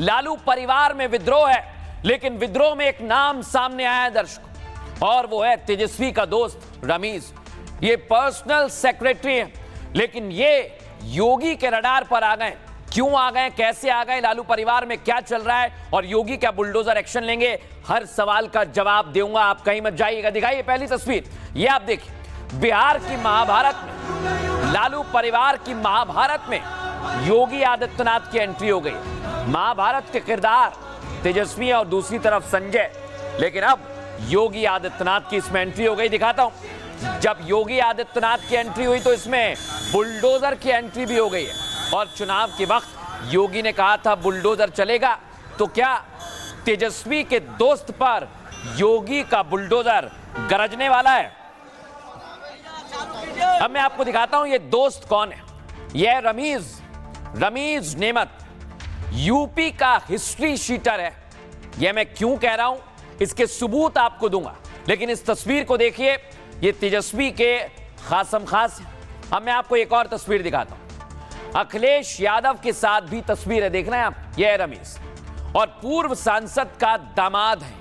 लालू परिवार में विद्रोह है, लेकिन विद्रोह में एक नाम सामने आया है दर्शकों, और वो है तेजस्वी का दोस्त रमीज। ये पर्सनल सेक्रेटरी है, लेकिन ये योगी के रडार पर आ गए। क्यों आ गए, कैसे आ गए, लालू परिवार में क्या चल रहा है और योगी क्या बुलडोजर एक्शन लेंगे, हर सवाल का जवाब दूंगा। आप कहीं मत जाइएगा। दिखाइए पहली तस्वीर, ये आप देखिए। बिहार की महाभारत में, लालू परिवार की महाभारत में योगी आदित्यनाथ की एंट्री हो गई। महाभारत के किरदार तेजस्वी और दूसरी तरफ संजय, लेकिन अब योगी आदित्यनाथ की इसमें एंट्री हो गई। दिखाता हूं, जब योगी आदित्यनाथ की एंट्री हुई तो इसमें बुलडोजर की एंट्री भी हो गई है। और चुनाव के वक्त योगी ने कहा था बुलडोजर चलेगा, तो क्या तेजस्वी के दोस्त पर योगी का बुलडोजर गरजने वाला है? अब मैं आपको दिखाता हूं ये दोस्त कौन है। यह रमीज नेमत यूपी का हिस्ट्री शीटर है। यह मैं क्यों कह रहा हूं, इसके सबूत आपको दूंगा, लेकिन इस तस्वीर को देखिए। ये तेजस्वी के खासम खास। अब मैं आपको एक और तस्वीर दिखाता हूं। अखिलेश यादव के साथ भी तस्वीर है, देख रहे हैं आप। यह रमीज और पूर्व सांसद का दामाद है,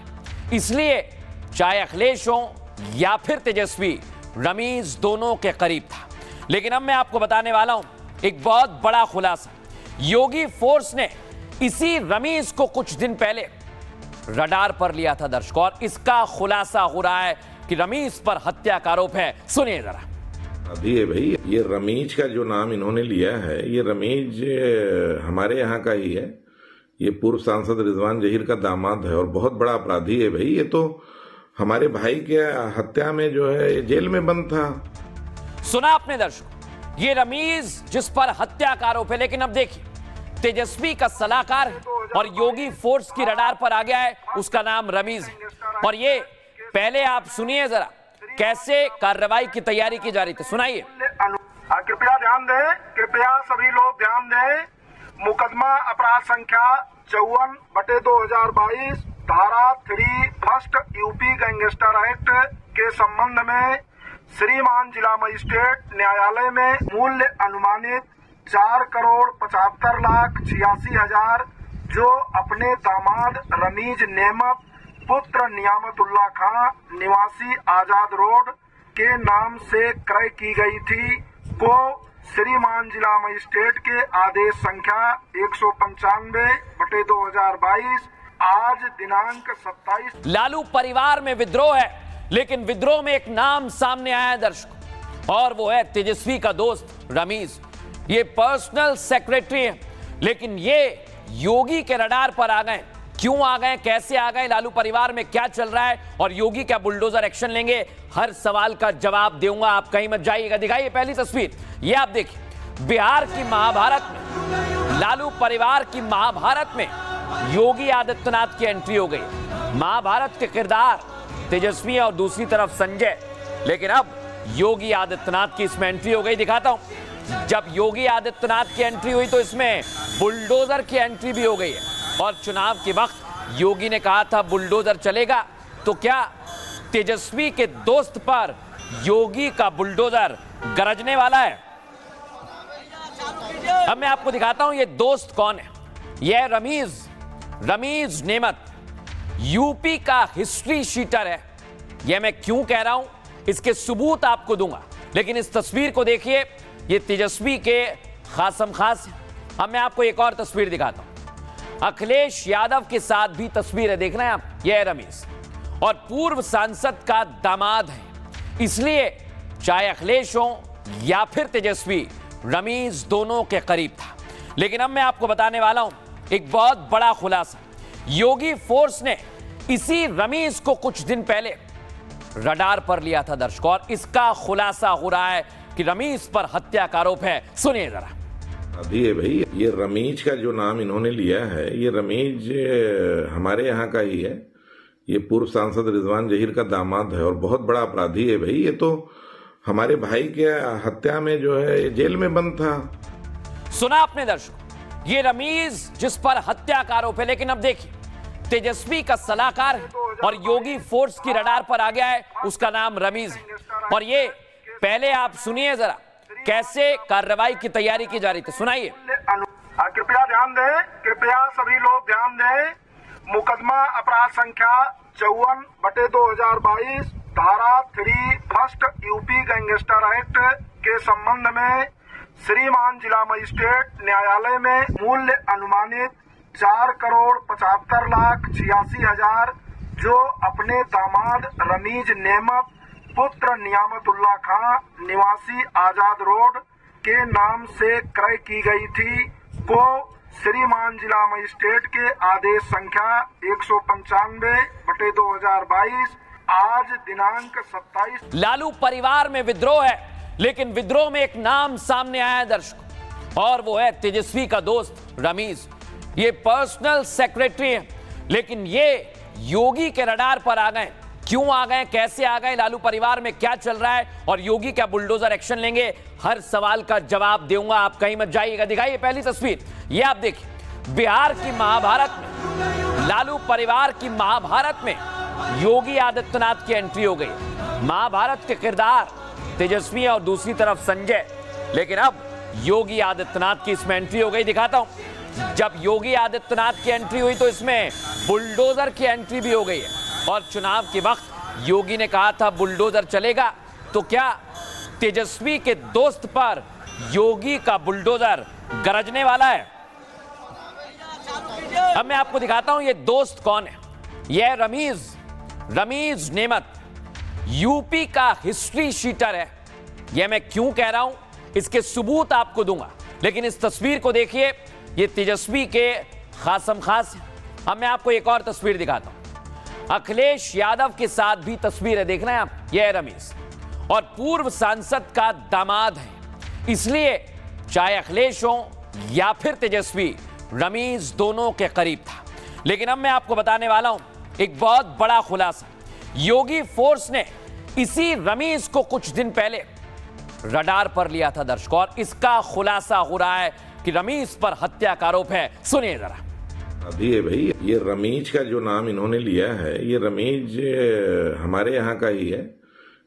इसलिए चाहे अखिलेश हो या फिर तेजस्वी, रमीज दोनों के करीब था। लेकिन अब मैं आपको बताने वाला हूं एक बहुत बड़ा खुलासा। योगी फोर्स ने इसी रमीज को कुछ दिन पहले रडार पर लिया था दर्शकों, और इसका खुलासा हो रहा है कि रमीज पर हत्या का आरोप है। सुनिए जरा। अभी है भाई, ये रमीज का जो नाम इन्होंने लिया है, ये रमीज हमारे यहाँ का ही है। ये पूर्व सांसद रिजवान जहीर का दामाद है और बहुत बड़ा अपराधी है भाई। ये तो हमारे भाई के हत्या में जो है जेल में बंद था। सुना आपने दर्शकों, ये रमीज जिस पर हत्या का आरोप है, लेकिन अब देखिए तेजस्वी का सलाहकार है और योगी फोर्स की रडार पर आ गया है, उसका नाम रमीज है। और ये पहले आप सुनिए जरा कैसे कार्रवाई की तैयारी की जा रही थी, सुनाइए। कृपया ध्यान दें, कृपया सभी लोग ध्यान दें। मुकदमा अपराध संख्या 54/2022 धारा 3 फर्स्ट यूपी गैंगस्टर एक्ट के संबंध में श्रीमान जिला मजिस्ट्रेट न्यायालय में मूल्य अनुमानित 4,75,86,000 जो अपने दामाद रमीज नेमत पुत्र नियामतुल्लाह खां निवासी आजाद रोड के नाम से क्रय की गई थी को श्रीमान जिला मजिस्ट्रेट के आदेश संख्या 195/2022 आज दिनांक 27। लालू परिवार में विद्रोह है, लेकिन विद्रोह में एक नाम सामने आया है दर्शकों, और वो है तेजस्वी का दोस्त रमीज। ये पर्सनल सेक्रेटरी है, लेकिन ये योगी के रडार पर आ गए। क्यों आ गए, कैसे आ गए, लालू परिवार में क्या चल रहा है और योगी क्या बुलडोजर एक्शन लेंगे, हर सवाल का जवाब दूंगा। आप कहीं मत जाइएगा। दिखाइए पहली तस्वीर, ये आप देखिए। बिहार की महाभारत में, लालू परिवार की महाभारत में योगी आदित्यनाथ की एंट्री हो गई। महाभारत के किरदार तेजस्वी और दूसरी तरफ संजय, लेकिन अब योगी आदित्यनाथ की इसमें एंट्री हो गई। दिखाता हूं, जब योगी आदित्यनाथ की एंट्री हुई तो इसमें बुलडोजर की एंट्री भी हो गई है। और चुनाव के वक्त योगी ने कहा था बुलडोजर चलेगा, तो क्या तेजस्वी के दोस्त पर योगी का बुलडोजर गरजने वाला है? अब मैं आपको दिखाता हूं ये दोस्त कौन है। यह रमीज नेमत यूपी का हिस्ट्री शीटर है। यह मैं क्यों कह रहा हूं, इसके सबूत आपको दूंगा, लेकिन इस तस्वीर को देखिए। ये तेजस्वी के खासम खास। अब मैं आपको एक और तस्वीर दिखाता हूं। अखिलेश यादव के साथ भी तस्वीर है, देख रहे हैं आप। यह रमीज और पूर्व सांसद का दामाद है, इसलिए चाहे अखिलेश हो या फिर तेजस्वी, रमीज दोनों के करीब था। लेकिन अब मैं आपको बताने वाला हूं एक बहुत बड़ा खुलासा। योगी फोर्स ने इसी रमीज को कुछ दिन पहले रडार पर लिया था दर्शकों, और इसका खुलासा हो रहा है कि रमीज पर हत्या का आरोप है। सुनिए जरा। अभी है भाई, ये रमीज का जो नाम इन्होंने लिया है, ये रमीज हमारे यहाँ का ही है। ये पूर्व सांसद रिजवान जहीर का दामाद है और बहुत बड़ा अपराधी है भाई। ये तो हमारे भाई के हत्या में जो है जेल में बंद था। सुना आपने दर्शकों, ये रमीज जिस पर हत्या का आरोप है, लेकिन अब देखिए तेजस्वी का सलाहकार है और योगी फोर्स की रडार पर आ गया है, उसका नाम रमीज है। और ये पहले आप सुनिए जरा कैसे कार्रवाई की तैयारी की जा रही थी, सुनाइए। कृपया ध्यान दें, कृपया सभी लोग ध्यान दें। मुकदमा अपराध संख्या 54/2022 धारा 3 फर्स्ट यूपी गैंगस्टर एक्ट के संबंध में श्रीमान जिला मजिस्ट्रेट न्यायालय में मूल्य अनुमानित 4,75,86,000 जो अपने दामाद रमीज नेमत पुत्र नियामतुल्लाह खां निवासी आजाद रोड के नाम से क्रय की गई थी को श्रीमान जिला मजिस्ट्रेट के आदेश संख्या 195/2022 आज दिनांक 27। लालू परिवार में विद्रोह है, लेकिन विद्रोह में एक नाम सामने आया है दर्शकों, और वो है तेजस्वी का दोस्त रमीज। ये पर्सनल सेक्रेटरी है, लेकिन ये योगी के रडार पर आ गए। क्यों आ गए, कैसे आ गए, लालू परिवार में क्या चल रहा है और योगी क्या बुलडोजर एक्शन लेंगे, हर सवाल का जवाब दूंगा। आप कहीं मत जाइएगा। दिखाइए पहली तस्वीर, ये आप देखिए। बिहार की महाभारत में, लालू परिवार की महाभारत में योगी आदित्यनाथ की एंट्री हो गई। महाभारत के किरदार तेजस्वी और दूसरी तरफ संजय, लेकिन अब योगी आदित्यनाथ की इसमें एंट्री हो गई। दिखाता हूं, जब योगी आदित्यनाथ की एंट्री हुई तो इसमें बुलडोजर की एंट्री भी हो गई है। और चुनाव के वक्त योगी ने कहा था बुलडोजर चलेगा, तो क्या तेजस्वी के दोस्त पर योगी का बुलडोजर गरजने वाला है? अब मैं आपको दिखाता हूं ये दोस्त कौन है। यह रमीज नेमत यूपी का हिस्ट्री शीटर है। यह मैं क्यों कह रहा हूं, इसके सबूत आपको दूंगा, लेकिन इस तस्वीर को देखिए। ये तेजस्वी के खासम खास है। अब मैं आपको एक और तस्वीर दिखाता हूं। अखिलेश यादव के साथ भी तस्वीर है, देख रहे हैं आप, यह है रमीज और पूर्व सांसद का दामाद है। इसलिए चाहे अखिलेश हो या फिर तेजस्वी, रमीज दोनों के करीब था। लेकिन अब मैं आपको बताने वाला हूं एक बहुत बड़ा खुलासा। योगी फोर्स ने इसी रमीज को कुछ दिन पहले रडार पर लिया था दर्शकों, और इसका खुलासा हो रहा है कि रमीज पर हत्या का आरोप है। सुनिए जरा। अभी है भाई, ये रमीज का जो नाम इन्होंने लिया है, ये रमीज हमारे यहाँ का ही है।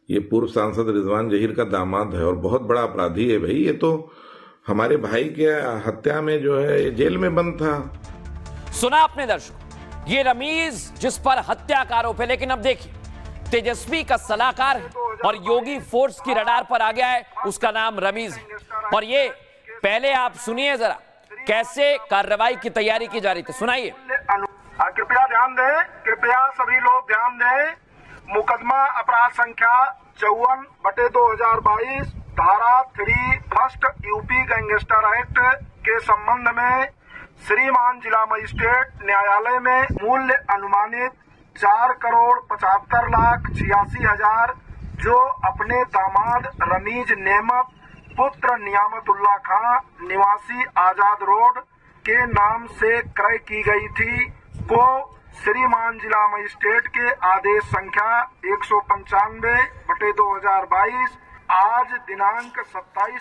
ये पूर्व सांसद रिजवान जहीर का दामाद है और बहुत बड़ा अपराधी है भाई। ये तो हमारे भाई के हत्या में जो है जेल में बंद था। सुना आपने दर्शकों, ये रमीज जिस पर हत्या का आरोप है, लेकिन अब देखिए तेजस्वी का सलाहकार है और योगी फोर्स की रडार पर आ गया है, उसका नाम रमीज है। और ये पहले आप सुनिए जरा कैसे कार्रवाई की तैयारी की जा रही थी, सुनाइए। कृपया ध्यान दें, कृपया सभी लोग ध्यान दें। मुकदमा अपराध संख्या 54/2022 धारा 3 फर्स्ट यूपी गैंगस्टर एक्ट के संबंध में श्रीमान जिला मजिस्ट्रेट न्यायालय में मूल्य अनुमानित 4,75,86,000 जो अपने दामाद रमीज नेमत पुत्र नियामतुल्लाह खां निवासी आजाद रोड के नाम से क्रय की गई थी को श्रीमान जिला मजिस्ट्रेट के आदेश संख्या 195/2022 आज दिनांक 27